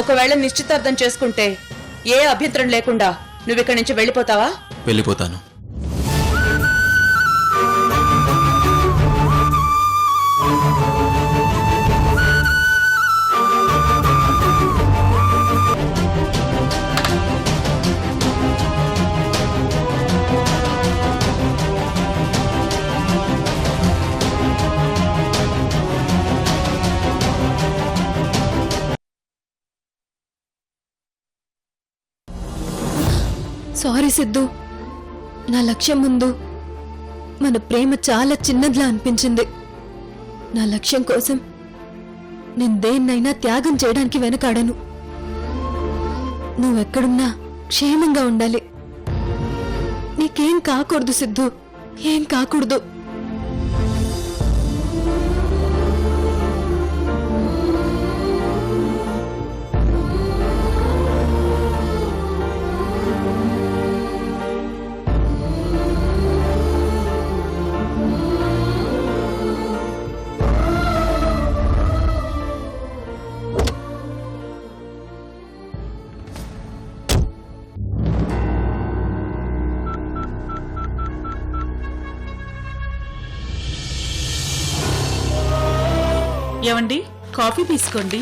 ఒకవేళ నిశ్చితార్థం చేసుకుంటే ఏ అభ్యంతరం లేకుండా నువ్విక్కడి నుంచి వెళ్ళిపోతావా? వెళ్ళిపోతాను. సారీ సిద్ధు, నా లక్ష్యం ముందు మన ప్రేమ చాలా చిన్నదిలా అనిపించింది. నా లక్ష్యం కోసం నేను దేన్నైనా త్యాగం చేయడానికి వెనకాడను. నువ్వెక్కడున్నా క్షేమంగా ఉండాలి. నీకేం కాకూడదు సిద్ధు, ఏం కాకూడదు. ఏమండి, కాఫీ తీసుకోండి.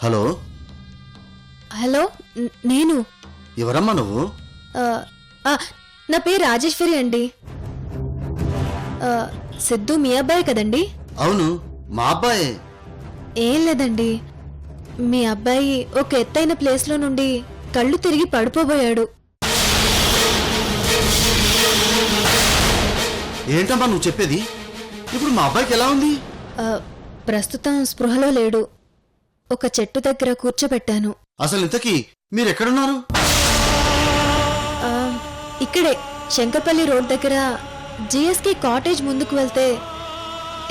హలో హలో, నేను ఎవరమ్మా నువ్వు? నా పేరు రాజేశ్వరి అండి. సిద్ధు మీ అబ్బాయి కదండి? అవును, మా అబ్బాయే. ఏం లేదండి, మీ అబ్బాయి ఒక ఎత్తైన ప్లేస్లో నుండి కళ్ళు తిరిగి పడిపోబోయాడు. ఏంటమ్మా నువ్వు చెప్పేది? ఇప్పుడు మా అబ్బాయికి ఎలా ఉంది? ప్రస్తుతం స్పృహలో లేడు. ఒక చెట్టు దగ్గర కూర్చోబెట్టాను. అసలు ఇంతకీ మీరెక్కడున్నారు? ఇక్కడే శంకర్పల్లి రోడ్ దగ్గర జిఎస్కే కాటేజ్ ముందుకు వెళ్తే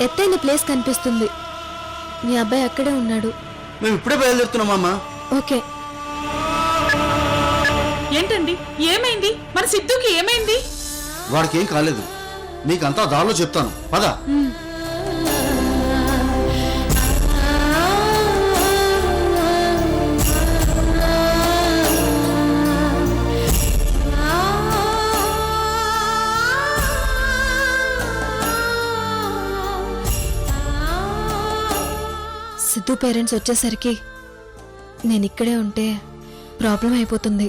ఎత్తైన ప్లేస్ కనిపిస్తుంది. మీ అబ్బాయి అక్కడే ఉన్నాడు. మేము ఇప్పుడే బయలుదేరుతున్నామమ్మా. ఓకే. ఏంటండి, ఏమైంది? మన సిద్ధుకి ఏమైంది? వాడికి ఏం కాలేదు, నీకంతా దారిలో చెప్తాను, పద. సిద్ధు పేరెంట్స్ వచ్చేసరికి నేను ఇక్కడే ఉంటే ప్రాబ్లం అయిపోతుంది.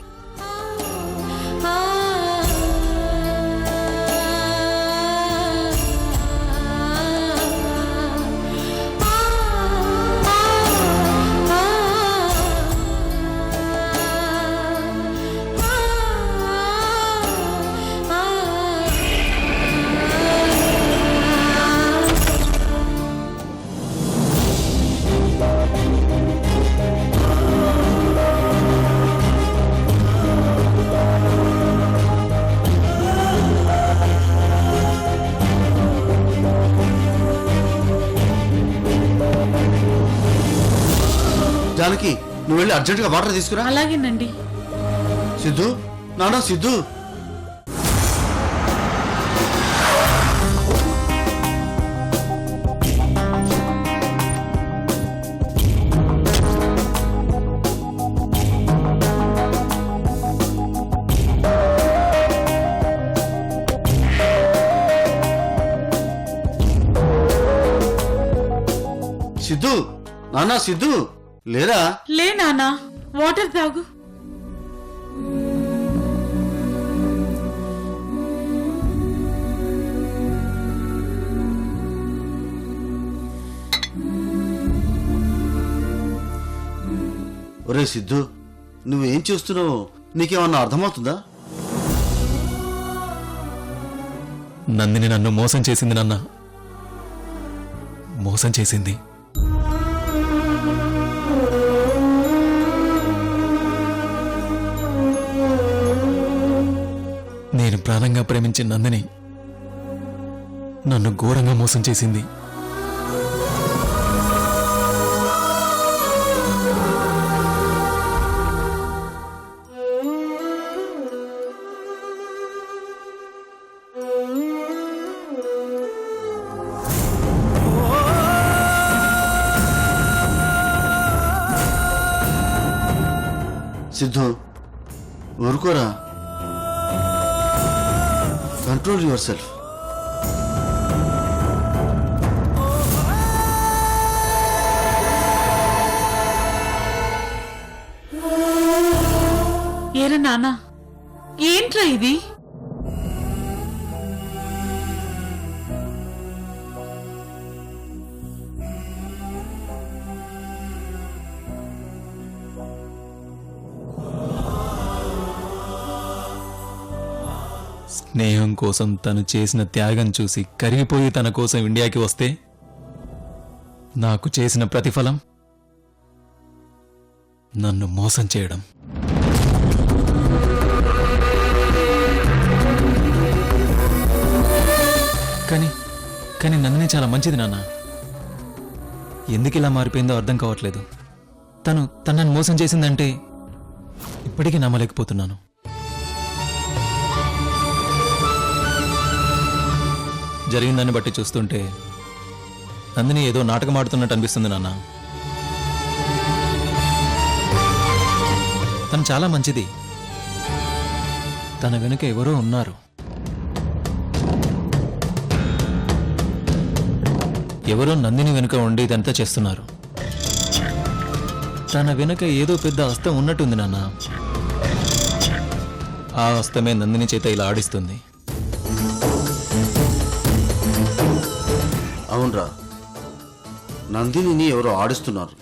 జానకి, నువ్వు వెళ్ళి అర్జెంటుగా వాటర్ తీసుకురా. అలాగేనండి. సిద్ధు, నానా సిద్ధు. సిద్ధు, నానా సిద్ధు, లేరా? లే నాన్నా, వాటర్ తాగు. ఒరే సిద్ధు, నువ్వేం చేస్తున్నావు? నీకేమన్నా అర్థమవుతుందా? నందిని నన్ను మోసం చేసింది నాన్న, మోసం చేసింది. నేను ప్రాణంగా ప్రేమించిన నందిని నన్ను ఘోరంగా మోసం చేసింది. సిద్ధు ఊరుకోరా, కంట్రోల్ యువర్ సెల్ఫ్. ఏరా నాన్న, ఏంట్రా ఇది? స్నేహం కోసం తను చేసిన త్యాగం చూసి కరిగిపోయి తన కోసం ఇండియాకి వస్తే నాకు చేసిన ప్రతిఫలం నన్ను మోసం చేయడం. కానీ నందిని చాలా మంచిది నాన్న. ఎందుకు ఇలా మారిపోయిందో అర్థం కావట్లేదు. తను నన్ను మోసం చేసిందంటే ఇప్పటికీ నమ్మలేకపోతున్నాను. జరిగిందాన్ని బట్టి చూస్తుంటే నందిని ఏదో నాటకం ఆడుతున్నట్టు అనిపిస్తుంది నాన్న. తను చాలా మంచిది. తన వెనుక ఎవరో ఉన్నారు. ఎవరో నందిని వెనుక ఉండి ఇదంతా చేస్తున్నారు. తన వెనుక ఏదో పెద్ద హస్తం ఉన్నట్టుంది నాన్న. ఆ హస్తమే నందిని చేత ఇలా ఆడిస్తుంది. అవునరా, నందినిని ఎవరో ఆడిస్తున్నారు.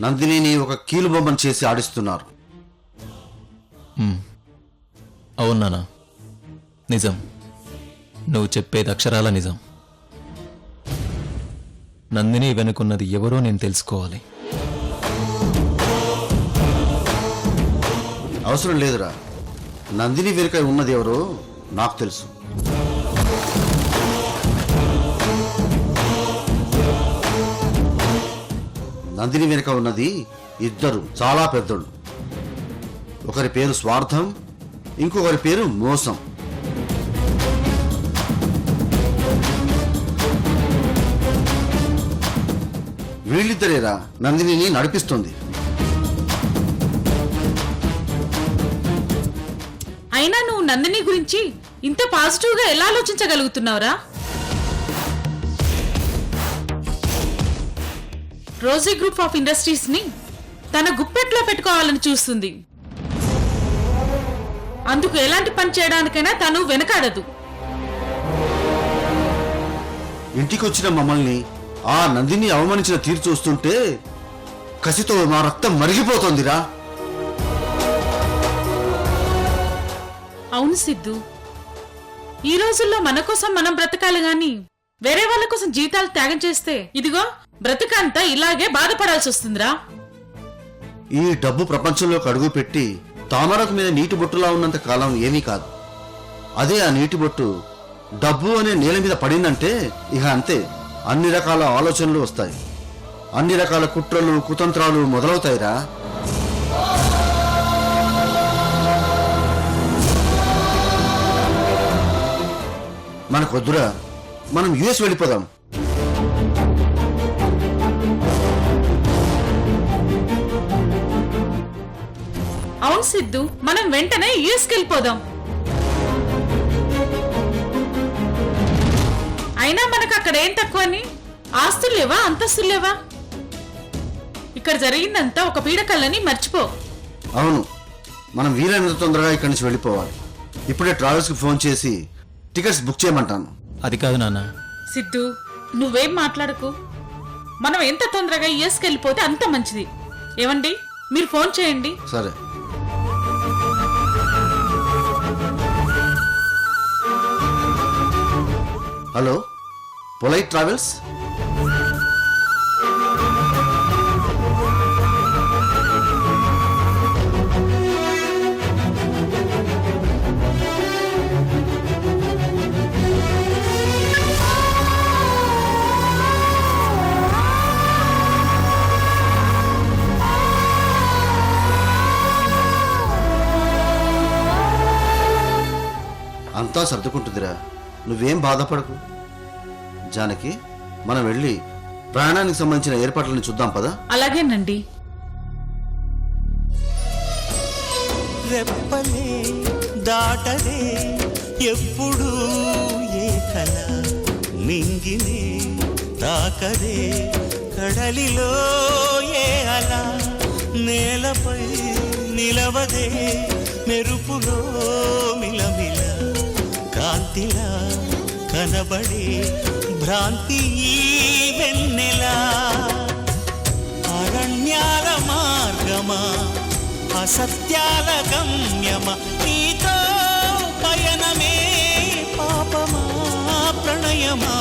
నందినిని ఒక కీలుబొమ్మను చేసి ఆడిస్తున్నారు. అవును నాన్న, నిజం. నువ్వు చెప్పేది అక్షరాల నిజం. నందిని వెనుకున్నది ఎవరో నేను తెలుసుకోవాలి. అవసరం లేదురా, నందిని వెనుక ఉన్నది ఎవరో నాకు తెలుసు. నందిని వెనుక ఉన్నది ఇద్దరు చాలా పెద్దోళ్ళు. ఒకరి పేరు స్వార్థం, ఇంకొకరి పేరు మోసం. వీళ్ళిద్దరేరా నందినిని నడిపిస్తుంది. అయినా నువ్వు నందిని గురించి ఇంత పాజిటివ్ గా ఎలా ఆలోచించగలుగుతున్నావురా? రోజీ గ్రూప్ ఆఫ్ ఇండస్ట్రీస్ ని తన గుప్పెట్లో పెట్టుకోవాలని చూస్తుంది. అందుకు ఎలాంటి పని చేయడానికైనా తను వెనకాడదు. ఇంటికొచ్చిన మమ్మల్ని ఆ నందిని అవమానించిన తీరు చూస్తుంటే కసితో మా రక్తం మరిగిపోతోందిరా. అవును సిద్ధు, ఈ రోజుల్లో మన కోసం మనం బ్రతకాలి గాని వేరే వాళ్ళ కోసం జీవితాలు త్యాగం చేస్తే ఇదిగో బ్రతికంతా ఇలాగే బాధపడాల్సి వస్తుందిరా. ఈ డబ్బు ప్రపంచంలోకి అడుగు పెట్టి తామరకు మీద నీటి బొట్టులా ఉన్నంత కాలం ఏమీ కాదు. అదే ఆ నీటి బొట్టు డబ్బు అనే నేల మీద పడిందంటే ఇక అంతే. అన్ని రకాల ఆలోచనలు వస్తాయి, అన్ని రకాల కుట్రలు కుతంత్రాలు మొదలవుతాయిరా. మనకొద్దురా, మనం యుఎస్ వెళ్ళిపోదాం. అవును సిద్ధు, మనం వెంటనే యుఎస్కి వెళ్ళిపోదాం. అయినా మనకు అక్కడ ఏం తక్కువని? ఆస్తులు లేవా, అంతస్తులు లేవా? ఇక్కడ జరిగిందంతా ఒక పీడకల్లని మర్చిపో. అవును, మనం వీలైనంత తొందరగా ఇక్కడి నుంచి వెళ్ళిపోవాలి. ఇప్పుడే ట్రావెల్స్కి ఫోన్ చేసి టికెట్స్ బుక్ చేయమంటాను. అది కాదు నాన్న. సిద్ధు, నువ్వేం మాట్లాడకు. మనం ఎంత తొందరగా యుఎస్కి వెళ్ళిపోతే అంత మంచిది. ఏమండి, మీరు ఫోన్ చేయండి. సరే. Hello, polite travels. అంతా సర్దుకుంటుందిరా, నువ్వేం బాధపడకు. జానకి, మనం వెళ్ళి ప్రయాణానికి సంబంధించిన ఏర్పాట్లను చూద్దాం పదా. అలాగేనండి. రెప్పలే దాటదే ఎప్పుడు ఏ కల మింగినే తాకదే కడలిలో ఏ అల నేలపై నిలవదే మెరుపులో మిలమిల కాంతిలా కనబడే భ్రాంతి ఈ వెన్నెలా అరణ్యాల మార్గమా అసత్యాల గమ్యమా నీతో పయనమే పాపమా ప్రణయమా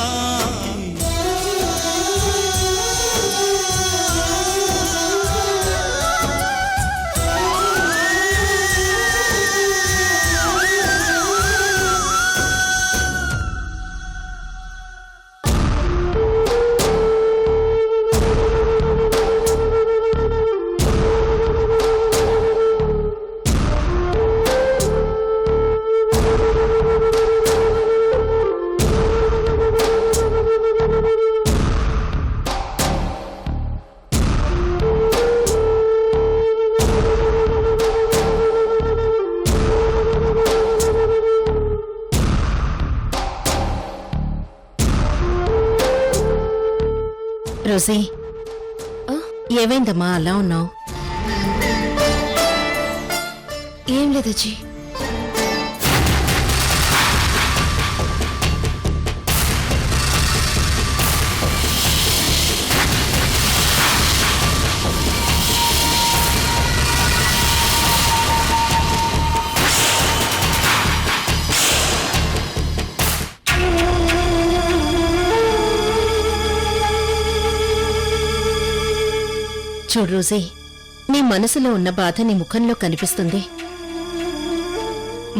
రోజీ, ఏమైందమ్మా అలా ఉన్నావు? ఏం లేదజ్జీ. చూడు రోజీ, నీ మనసులో ఉన్న బాధ నీ ముఖంలో కనిపిస్తుంది.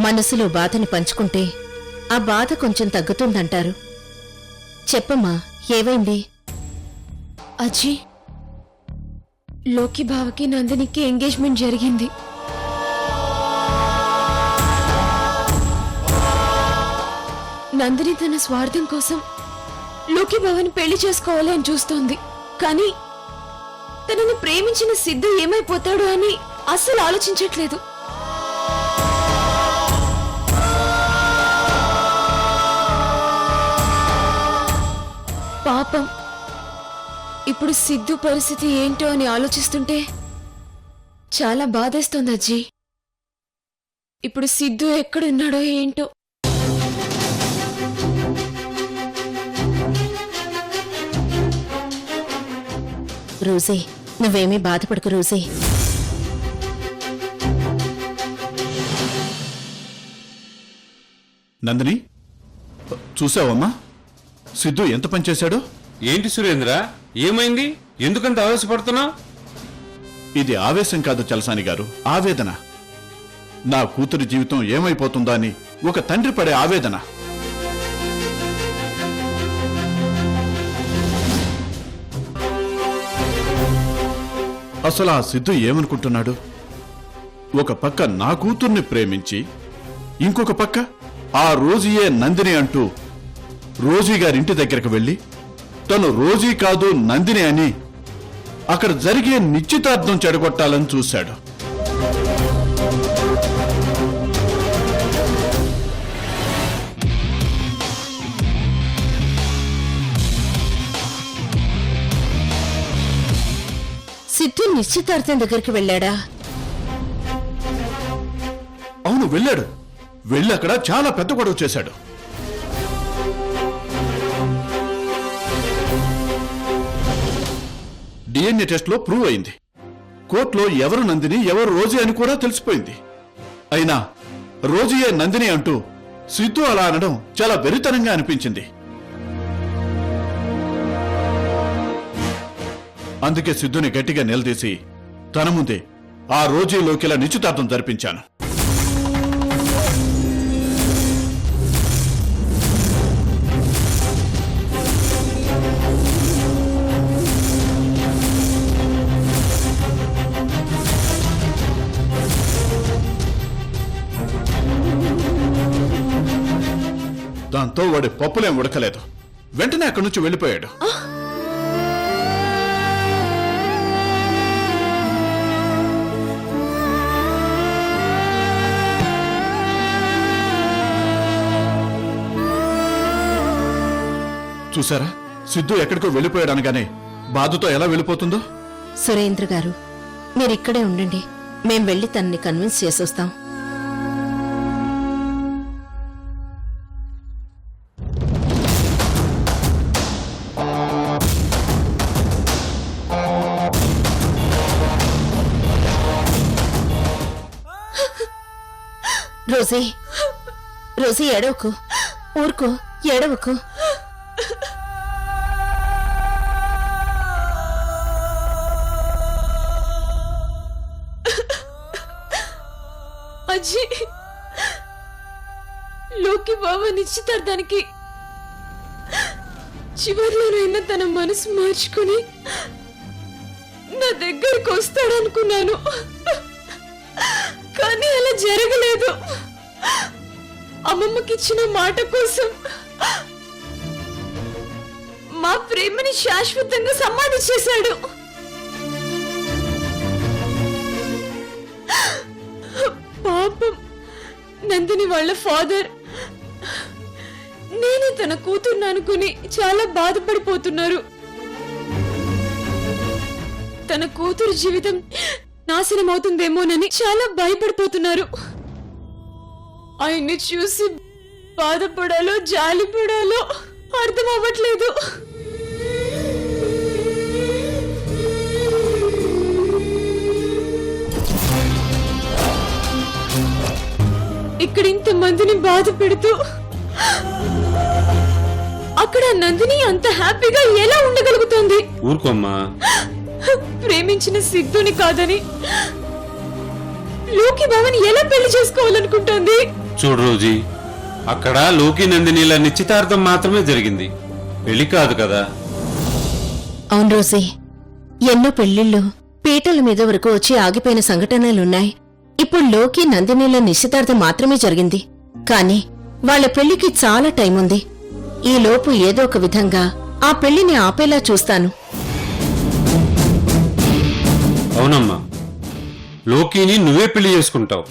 మనసులో బాధని పంచుకుంటే ఆ బాధ కొంచెం తగ్గుతుందంటారు. చెప్పమ్మా, ఏవైంది? అజ్జీ, లోకి బావకి నందినికి ఎంగేజ్మెంట్ జరిగింది. నందిని తన స్వార్థం కోసం లోకి బావని పెళ్లి చేసుకోవాలి అని చూస్తోంది. కానీ తనని ప్రేమించిన సిద్ధు ఏమైపోతాడు అని అస్సలు ఆలోచించట్లేదు. పాపం, ఇప్పుడు సిద్ధు పరిస్థితి ఏంటో అని ఆలోచిస్తుంటే చాలా బాధేస్తోంది అజ్జీ. ఇప్పుడు సిద్ధు ఎక్కడున్నాడో ఏంటో. రోజీ, నువ్వేమీ బాధపడకు రోజీ. నందిని, చూసావమ్మా సిద్ధు ఎంత పనిచేశాడో? ఏంటి సురేంద్ర, ఏమైంది? ఎందుకంత ఆవేశపడుతున్నావు? ఇది ఆవేశం కాదు చలసాని గారు, ఆవేదన. నా కూతురి జీవితం ఏమైపోతుందా అని ఒక తండ్రి పడే ఆవేదన. అసలు ఆ సిద్ధు ఏమనుకుంటున్నాడు? ఒక పక్క నా కూతుర్ని ప్రేమించి ఇంకొక పక్క ఆ రోజీయే నందిని అంటూ రోజీ గారింటి దగ్గరకు వెళ్లి తను రోజీ కాదు నందిని అని అక్కడ జరిగే నిశ్చితార్థం చెడగొట్టాలని చూశాడు. సిద్ధు నిశ్చితార్థం దగ్గరికి వెళ్ళాడా? అవును, వెళ్ళాడు. వెళ్ళి అక్కడ చాలా పెద్ద గొడవ చేశాడు. డిఎన్ఏ టెస్ట్ లో ప్రూవ్ అయింది. కోర్టులో ఎవరు నందిని ఎవరు రోజీ అని కూడా తెలిసిపోయింది. అయినా రోజీయే నందిని అంటూ సిద్ధు అలా అనడం చాలా వెరితనంగా అనిపించింది. అందుకే సిద్ధుని గట్టిగా నిలదీసి తన ముందే ఆ రోజీలోకిలా నిశ్చితార్థం జరిపించాను. దాంతో వాడి పప్పులేం ఉడకలేదు. వెంటనే అక్కడి నుంచి వెళ్ళిపోయాడు. చూసారా, సిద్ధు ఎక్కడికో వెళ్ళిపోయాడు అనగానే బాధతో ఎలా వెళ్ళిపోతుందో. సురేంద్ర గారు, మీరిక్కడే ఉండండి. మేం వెళ్ళి తనని కన్విన్స్ చేసొస్తాం. రోజీ, రోజీ ఏడవకు, ఊరుకో, ఏడవకు. అజ్జీ, లోకి బావ నిశ్చితార్థానికి చివరిలోనైనా తన మనసు మార్చుకుని నా దగ్గరకు వస్తాడనుకున్నాను, కానీ అలా జరగలేదు. అమ్మమ్మకిచ్చిన మాట కోసం మా ప్రేమని శాశ్వతంగా సమాధి చేశాడు. పాపం నందిని వాళ్ళ ఫాదర్ నేనే తన కూతుర్ని అనుకుని చాలా బాధపడిపోతున్నారు. తన కూతురు జీవితం నాశనం అవుతుందేమోనని చాలా భయపడిపోతున్నారు. ఆయన్ని చూసి బాధపడాలో జాలిపడాలో అర్థం అవ్వట్లేదు. ఇక్కడ ఇంతమందిని బాధ పెడుతూ అక్కడ నందిని అంత హ్యాపీగా ఎలా ఉండగలుగుతుంది? ఊరుకోమ్మా. ప్రేమించిన సిద్ధుని కాదని లోకి బావని ఎలా పెళ్లి చేసుకోవాలనుకుంటోంది? చూడు రోజీ, అక్కడ లోకి నందినీల నిశ్చితార్థం మాత్రమే జరిగింది, పెళ్లి కాదు కదా. అవును రోజీ, ఎన్నో పెళ్లిళ్ళు పీటల మీద వరకు వచ్చి ఆగిపోయిన సంఘటనలున్నాయి. ఇప్పుడు లోకి నందినీల నిశ్చితార్థం మాత్రమే జరిగింది, కానీ వాళ్ల పెళ్లికి చాలా టైం ఉంది. ఈ లోపు ఏదో ఒక విధంగా ఆ పెళ్లిని ఆపేలా చూస్తాను. అవునమ్మా, లోకిని నువ్వే పెళ్లి చేసుకుంటావు.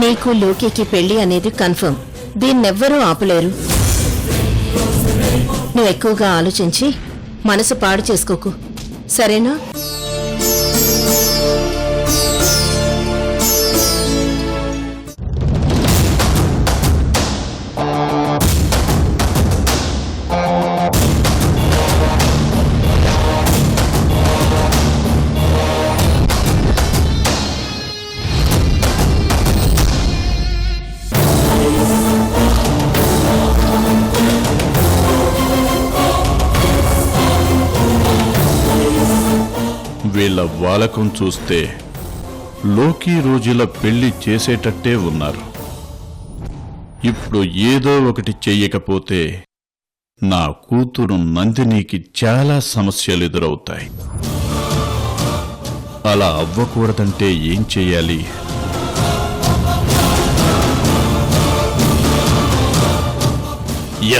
నీకు లోకికి పెళ్లి అనేది కన్ఫర్మ్. దీన్నెవ్వరూ ఆపలేరు. నువ్వు ఎక్కువగా ఆలోచించి మనసు పాడు చేసుకోకు, సరేనా? వీళ్ళ వాలకం చూస్తే లోకి రోజుల పెళ్లి చేసేటట్టే ఉన్నారు. ఇప్పుడు ఏదో ఒకటి చెయ్యకపోతే నా కూతురు నందినికి చాలా సమస్యలు ఎదురవుతాయి. అలా అవ్వకూడదంటే ఏం చెయ్యాలి?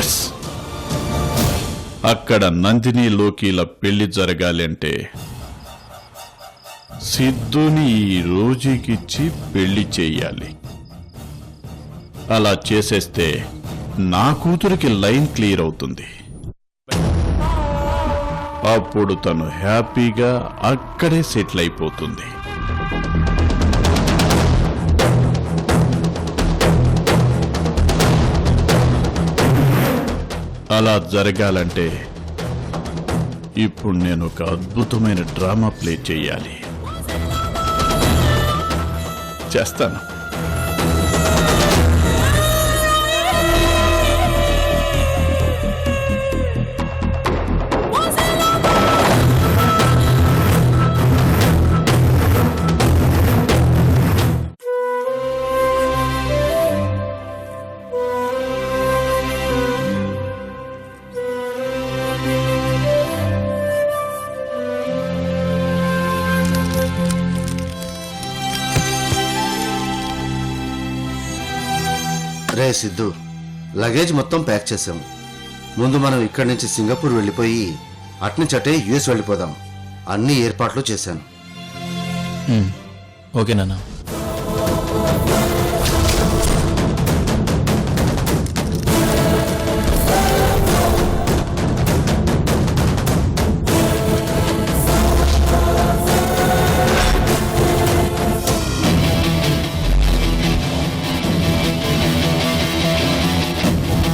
ఎస్, అక్కడ నందిని లోకిల పెళ్లి జరగాలి అంటే సిద్ధుని ఈ రోజుకిచ్చి పెళ్లి చెయ్యాలి. అలా చేసేస్తే నా కూతురికి లైన్ క్లియర్ అవుతుంది. అప్పుడు తను హ్యాపీగా అక్కడే సెటిల్ అయిపోతుంది. అలా జరగాలంటే ఇప్పుడు నేను ఒక అద్భుతమైన డ్రామా ప్లే చెయ్యాలి. చేస్తాను. రే సిద్ధు, లగేజ్ మొత్తం ప్యాక్ చేసాం. ముందు మనం ఇక్కడి నుంచి సింగపూర్ వెళ్ళిపోయి అట్నుంచి అటే యుఎస్ వెళ్ళిపోదాం. అన్ని ఏర్పాట్లు చేశాను. ఓకే నాన్న.